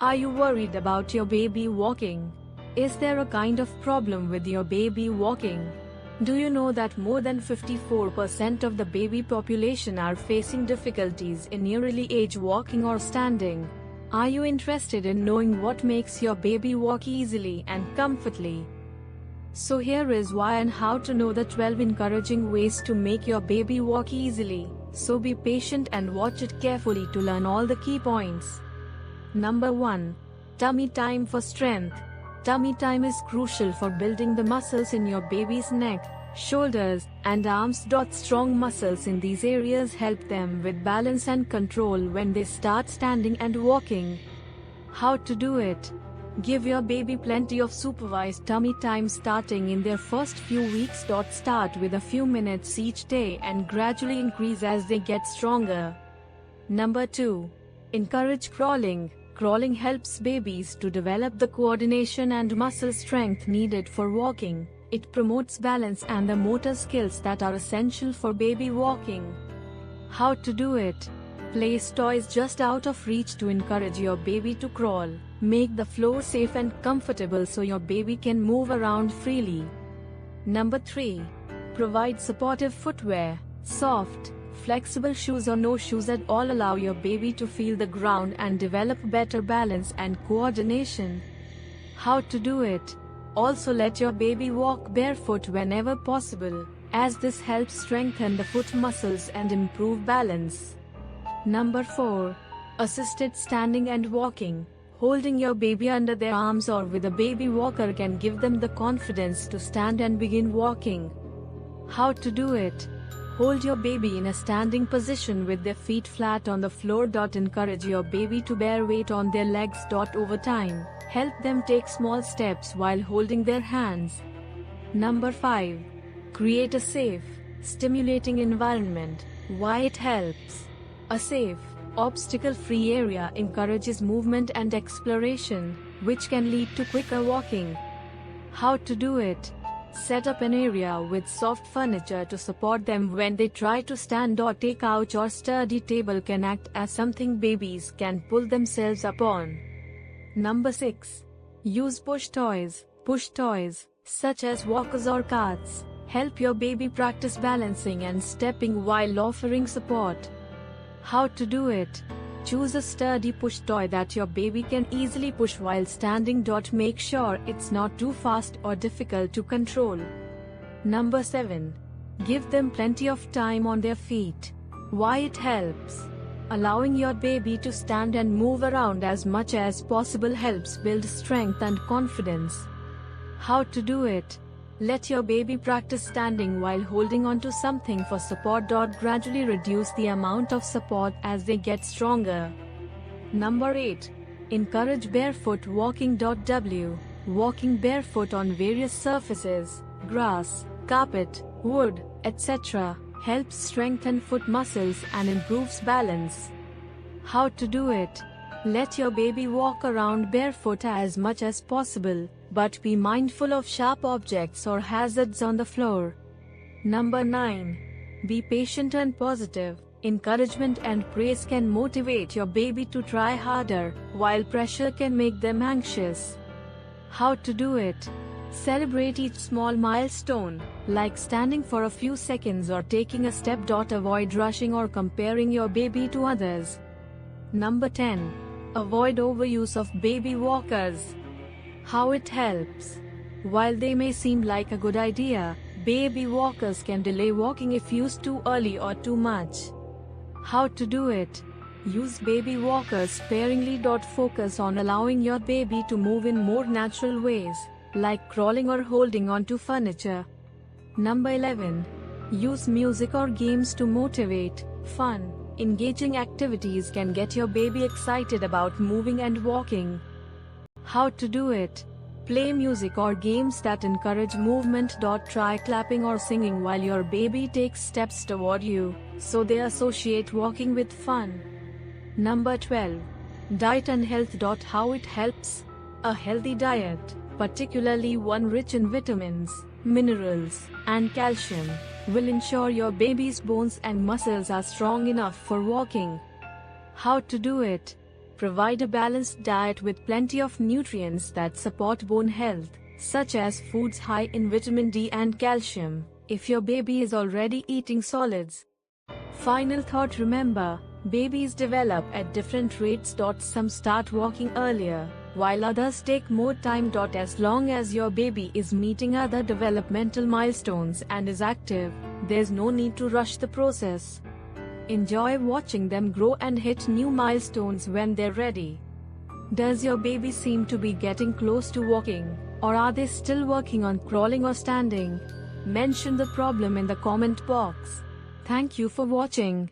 Are you worried about your baby walking? Is there a kind of problem with your baby walking? Do you know that more than 54% of the baby population are facing difficulties in early age walking or standing? Are you interested in knowing what makes your baby walk easily and comfortably? So here is why and how to know the 12 encouraging ways to make your baby walk easily. So be patient and watch it carefully to learn all the key points. Number 1. Tummy time for strength. Tummy time is crucial for building the muscles in your baby's neck, shoulders, and arms. Strong muscles in these areas help them with balance and control when they start standing and walking. How to do it? Give your baby plenty of supervised tummy time starting in their first few weeks. Start with a few minutes each day and gradually increase as they get stronger. Number 2. Encourage crawling. Crawling helps babies to develop the coordination and muscle strength needed for walking. It promotes balance and the motor skills that are essential for baby walking. How to do it? Place toys just out of reach to encourage your baby to crawl. Make the floor safe and comfortable so your baby can move around freely. Number 3. Provide supportive footwear. Soft, flexible shoes or no shoes at all allow your baby to feel the ground and develop better balance and coordination. How to do it? Also let your baby walk barefoot whenever possible, as this helps strengthen the foot muscles and improve balance. Number 4. Assisted standing and walking. Holding your baby under their arms or with a baby walker can give them the confidence to stand and begin walking. How to do it? Hold your baby in a standing position with their feet flat on the floor. Encourage your baby to bear weight on their legs. Over time, help them take small steps while holding their hands. Number 5. Create a safe, stimulating environment. Why it helps? A safe, obstacle-free area encourages movement and exploration, which can lead to quicker walking. How to do it? Set up an area with soft furniture to support them when they try to stand. A couch or sturdy table can act as something babies can pull themselves up on. Number 6. Use push toys. Push toys, such as walkers or carts, help your baby practice balancing and stepping while offering support. How to do it? Choose a sturdy push toy that your baby can easily push while standing. Make sure it's not too fast or difficult to control. Number 7. Give them plenty of time on their feet. Why it helps? Allowing your baby to stand and move around as much as possible helps build strength and confidence. How to do it? Let your baby practice standing while holding onto something for support. Gradually reduce the amount of support as they get stronger. Number 8. Encourage barefoot walking. Walking barefoot on various surfaces, grass, carpet, wood, etc., helps strengthen foot muscles and improves balance. How to do it? Let your baby walk around barefoot as much as possible, but be mindful of sharp objects or hazards on the floor. Number 9. Be patient and positive. Encouragement and praise can motivate your baby to try harder, while pressure can make them anxious. How to do it? Celebrate each small milestone, like standing for a few seconds or taking a step. Avoid rushing or comparing your baby to others. Number 10. Avoid overuse of baby walkers. How it helps? While they may seem like a good idea, baby walkers can delay walking if used too early or too much. How to do it? Use baby walkers sparingly. Focus on allowing your baby to move in more natural ways, like crawling or holding onto furniture. Number 11. Use music or games to motivate. Fun, engaging activities can get your baby excited about moving and walking. How to do it? Play music or games that encourage movement. Try clapping or singing while your baby takes steps toward you, so they associate walking with fun. Number 12. Diet and health. How it helps? A healthy diet, particularly one rich in vitamins, minerals, and calcium, will ensure your baby's bones and muscles are strong enough for walking. How to do it? Provide a balanced diet with plenty of nutrients that support bone health, such as foods high in vitamin D and calcium, if your baby is already eating solids. Final thought: remember, babies develop at different rates. Some start walking earlier, while others take more time. As long as your baby is meeting other developmental milestones and is active, there's no need to rush the process. Enjoy watching them grow and hit new milestones when they're ready. Does your baby seem to be getting close to walking, or are they still working on crawling or standing? Mention the problem in the comment box. Thank you for watching.